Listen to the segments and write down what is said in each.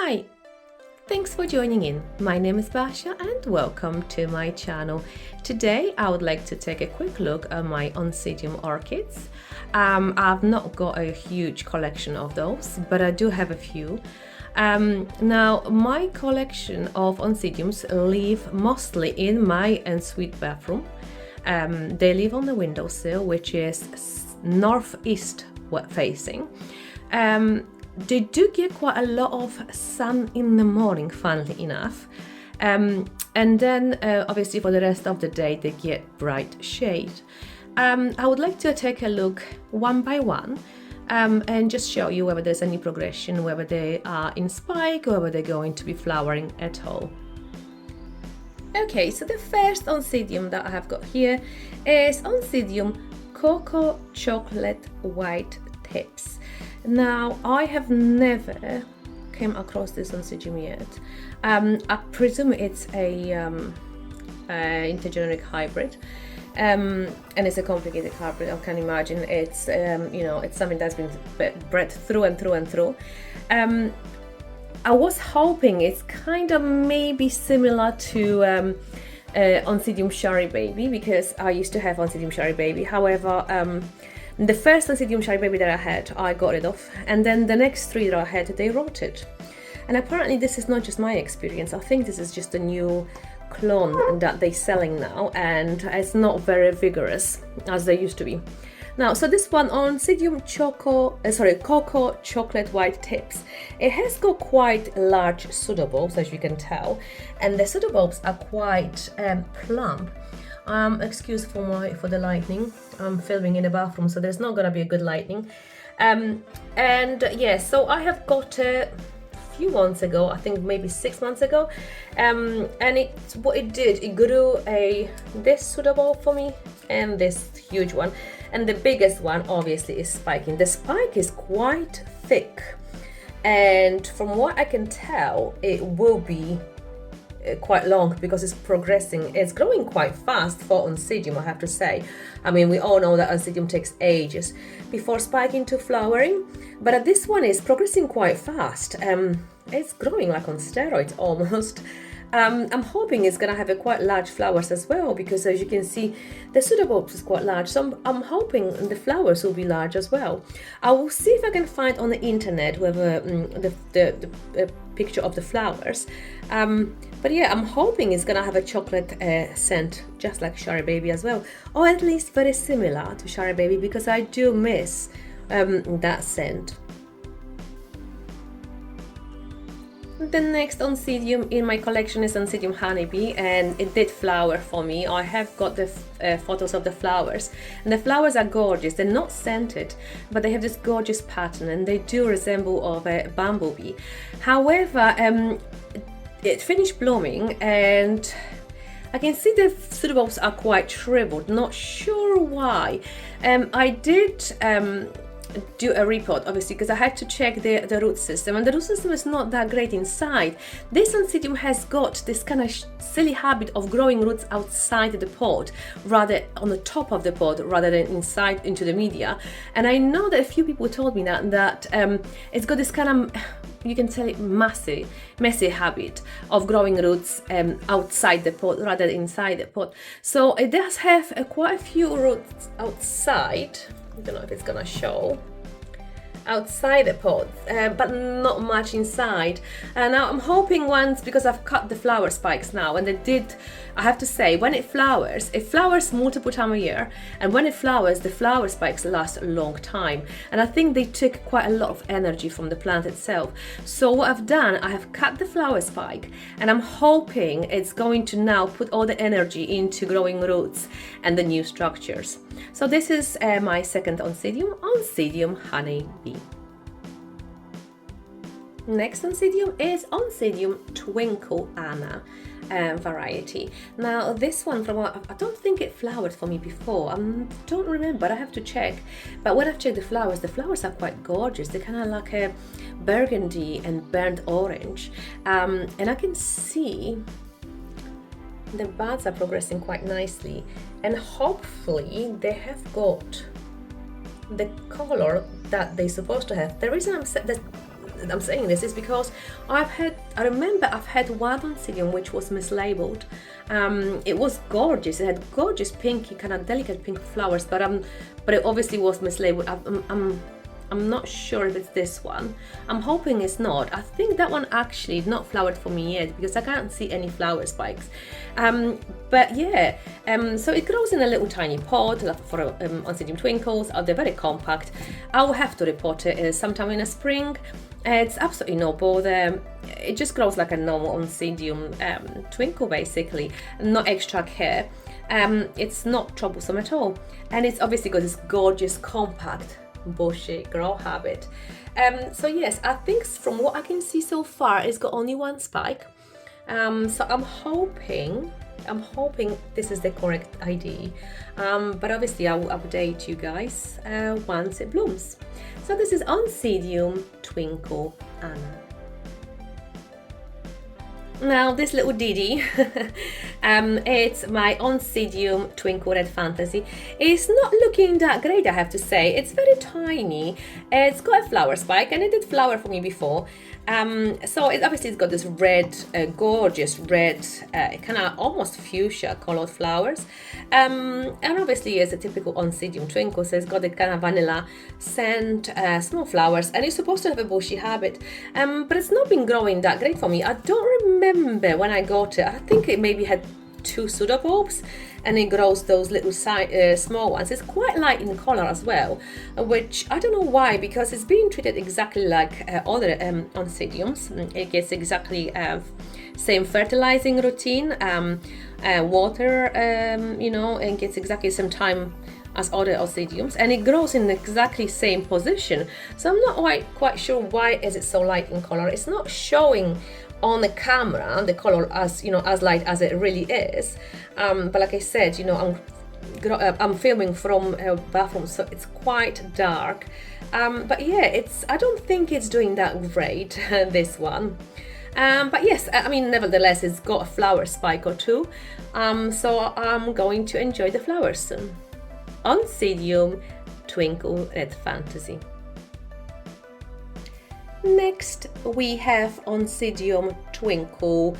Hi, thanks for joining in. My name is Basha and welcome to my channel. Today I would like to take a quick look at my Oncidium orchids. I've not got a huge collection of those, but I do have a few. Now my collection of Oncidiums live mostly in my ensuite bathroom. They live on the windowsill, which is northeast facing. They do get quite a lot of sun in the morning, funnily enough, and then obviously for the rest of the day they get bright shade. I would like to take a look one by one and just show you whether there's any progression, whether they are in spike or whether they're going to be flowering at all. Okay, so the first Oncidium that I have got here is Oncidium Cocoa Chocolate White Tips. Now, I have never came across this Oncidium yet. I presume it's a intergeneric hybrid, and it's a complicated hybrid. I can imagine it's it's something that's been bred through and through and through. I was hoping it's kind of maybe similar to Oncidium Shari Baby, because I used to have Oncidium Shari Baby. However, the first Sidium Twinkle baby that I had, I got rid of, and then the next three that I had, they rotted. And apparently this is not just my experience. I think this is just a new clone that they're selling now, and it's not very vigorous as they used to be. Now, so this one on Sidium Cocoa Chocolate White Tips, it has got quite large pseudobulbs, as you can tell, and the pseudobulbs are quite plump. Excuse for the lighting. I'm filming in the bathroom, so there's not gonna be a good lighting. And yeah, so I have got a few months ago, I think maybe 6 months ago, and what it did, it grew this pseudobulb for me and this huge one, and the biggest one obviously is spiking. The spike is quite thick, and from what I can tell, it will be quite long because it's progressing. It's growing quite fast for Oncidium, I have to say. I mean, we all know that Oncidium takes ages before spiking to flowering, but this one is progressing quite fast. It's growing like on steroids almost. I'm hoping it's gonna have a quite large flowers as well, because as you can see, the pseudobulbs is quite large, so I'm hoping the flowers will be large as well. I will see if I can find on the internet whether the picture of the flowers. But yeah, I'm hoping it's gonna have a chocolate scent, just like Shari Baby as well, or at least very similar to Shari Baby, because I do miss that scent. The next Oncidium in my collection is Oncidium Honeybee, and it did flower for me. I have got the photos of the flowers, and the flowers are gorgeous. They're not scented, but they have this gorgeous pattern, and they do resemble of a bumblebee. However, it finished blooming, and I can see the pseudobulbs are quite shriveled. Not sure why. I did do a repot, obviously, because I had to check the root system, and the root system is not that great inside. This Oncidium has got this kind of silly habit of growing roots outside the pot, rather on the top of the pot, rather than inside into the media. And I know that a few people told me that it's got this kind of, you can tell it, messy habit of growing roots outside the pot rather than inside the pot. So it does have quite a few roots outside. I don't know if it's gonna show outside the pot, but not much inside. And now I'm hoping once, because I've cut the flower spikes now, and I have to say, when it flowers multiple times a year, and when it flowers, the flower spikes last a long time, and I think they took quite a lot of energy from the plant itself. So what I've done, I have cut the flower spike, and I'm hoping it's going to now put all the energy into growing roots and the new structures. So this is my second Oncidium Honeybee. Next Oncidium is Oncidium Twinkle Anna variety. Now this one, I don't think it flowered for me before. I don't remember, I have to check. But when I've checked the flowers are quite gorgeous. They're kind of like a burgundy and burnt orange, and I can see the buds are progressing quite nicely, and hopefully they have got the color that they're supposed to have. The reason I'm I'm saying this is because I remember I've had one Oncidium which was mislabeled. It was gorgeous. It had gorgeous pinky, kind of delicate pink flowers, but it obviously was mislabeled. I'm not sure if it's this one. I'm hoping it's not. I think that one actually not flowered for me yet because I can't see any flower spikes. But yeah, so it grows in a little tiny pot for Oncidium Twinkles. They're very compact. I will have to repot it sometime in the spring. It's absolutely no bother. It just grows like a normal Oncidium Twinkle basically, no extra care. It's not troublesome at all, and it's obviously got this gorgeous compact bushy grow habit. So yes, I think from what I can see so far, it's got only one spike. So I'm hoping this is the correct ID. But obviously I will update you guys once it blooms. So this is Oncidium Twinkle Anna. Now this little ditty, it's my Oncidium Twinkle Red Fantasy. It's not looking that great, I have to say. It's very tiny. It's got a flower spike, and it did flower for me before. So it's got this red, gorgeous red, kind of almost fuchsia colored flowers. And obviously it's a typical Oncidium Twinkle, so it's got the kind of vanilla scent, small flowers, and it's supposed to have a bushy habit. But it's not been growing that great for me. I don't remember when I got it. I think it maybe had 2 pseudobulbs, and it grows those little small ones. It's quite light in color as well, which I don't know why, because it's being treated exactly like other Oncidiums. It gets exactly same fertilizing routine, water, and gets exactly the same time as other Oncidiums, and it grows in exactly same position. So I'm not quite sure why is it so light in color. It's not showing on the camera the color as as light as it really is, but like I said, I'm filming from a bathroom, so it's quite dark, but yeah, I don't think it's doing that great, this one. But yes, I mean, nevertheless, it's got a flower spike or two, so I'm going to enjoy the flowers soon. Oncidium Twinkle Red Fantasy. Next we have Oncidium Twinkle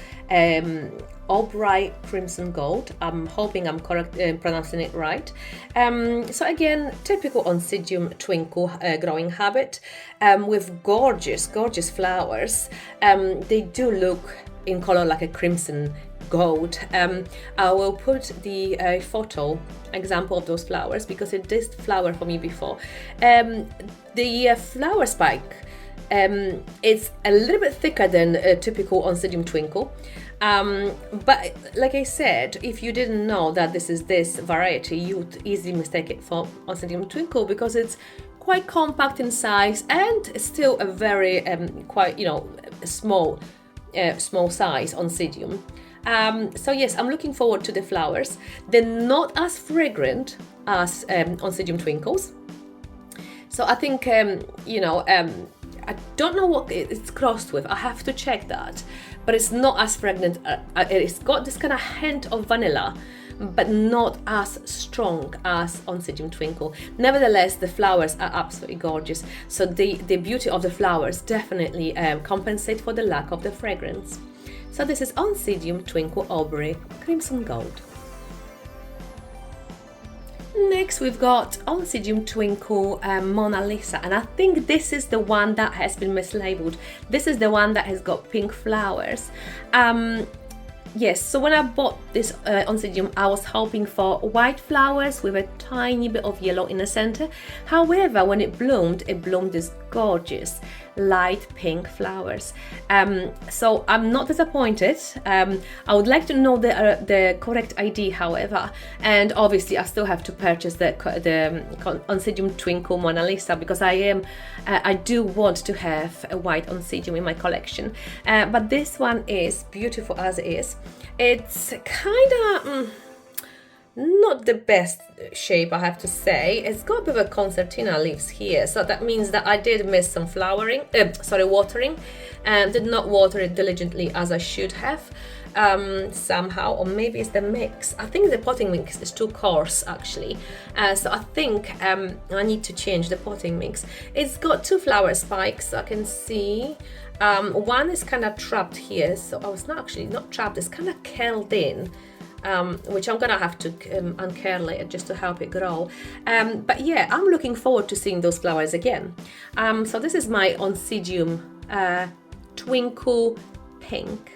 Orry Crimson Gold. I'm hoping I'm correct pronouncing it right. So again, typical Oncidium Twinkle growing habit, with gorgeous flowers. They do look in color like a crimson gold. I will put the photo example of those flowers because it did flower for me before. The flower spike, it's a little bit thicker than a typical Oncidium Twinkle, but like I said, if you didn't know that this is this variety, you would easily mistake it for Oncidium Twinkle because it's quite compact in size and still a very quite small size Oncidium. So yes, I'm looking forward to the flowers. They're not as fragrant as Oncidium Twinkles, so I think I don't know what it's crossed with. I have to check that, but it's not as fragrant. It's got this kind of hint of vanilla, but not as strong as Oncidium Twinkle. Nevertheless, the flowers are absolutely gorgeous. So the beauty of the flowers definitely compensate for the lack of the fragrance. So this is Oncidium Twinkle Orry Crimson Gold. Next we've got Oncidium Twinkle Monalisa, and I think this is the one that has been mislabeled. This is the one that has got pink flowers. Yes, so when I bought this Oncidium, I was hoping for white flowers with a tiny bit of yellow in the center. However, when it bloomed this gorgeous light pink flowers. So I'm not disappointed. I would like to know the correct ID, however, and obviously I still have to purchase the Oncidium Twinkle Monalisa because I do want to have a white Oncidium in my collection. But this one is beautiful as it is. It's kind of not the best shape, I have to say. It's got a bit of a concertina leaves here, so that means that I did miss some watering, and did not water it diligently as I should have. Somehow, or maybe it's the mix. I think the potting mix is too coarse actually, so I think I need to change the potting mix. It's got 2 flower spikes, I can see. One is kind of trapped here, so it's not trapped, it's kind of curled in, which I'm gonna have to uncurl it just to help it grow. But yeah, I'm looking forward to seeing those flowers again. So this is my Oncidium Twinkle Pink.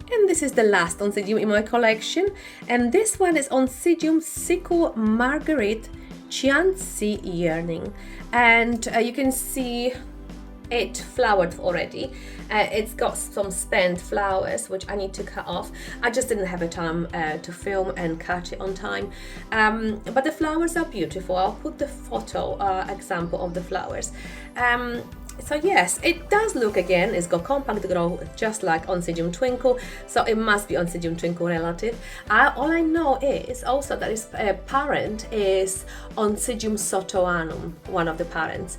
And this is the last Oncidium in my collection, and this one is Oncidium Sickle Margarit Chanting Yearning, and you can see it flowered already. It's got some spent flowers which I need to cut off. I just didn't have the time to film and cut it on time, but the flowers are beautiful. I'll put the photo example of the flowers. So yes, it does look, again, it's got compact growth just like Oncidium Twinkle, so it must be Oncidium Twinkle relative. All I know is also that its parent is Oncidium Sotoanum, one of the parents.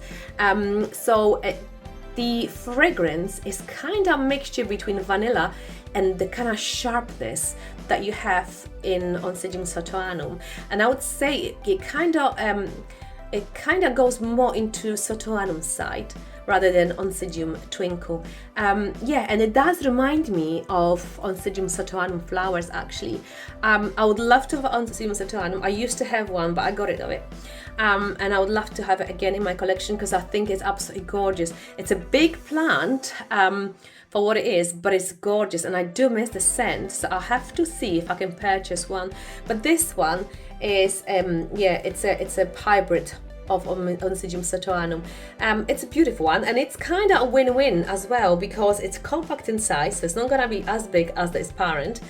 The fragrance is kind of a mixture between vanilla and the kind of sharpness that you have in Oncidium Sotoanum, and I would say it kind of goes more into Sotoanum side rather than Oncidium Twinkle. Yeah, and it does remind me of Oncidium Sotoanum flowers actually. I would love to have Oncidium Sotoanum. I used to have one, but I got rid of it. And I would love to have it again in my collection because I think it's absolutely gorgeous. It's a big plant for what it is, but it's gorgeous, and I do miss the scent, so I'll have to see if I can purchase one. But this one is, yeah, it's a hybrid of Oncidium Sotoanum. It's a beautiful one, and it's kind of a win-win as well because it's compact in size, so it's not going to be as big as its parent,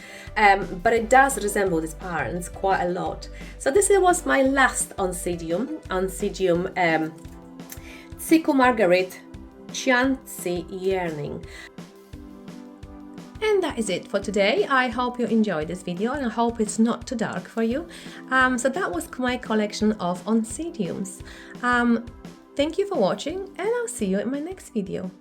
but it does resemble its parents quite a lot. So this was my last Oncidium Sickle Margarit Chanting Yearning. And that is it for today. I hope you enjoyed this video, and I hope it's not too dark for you. So that was my collection of Oncidiums. Thank you for watching, and I'll see you in my next video.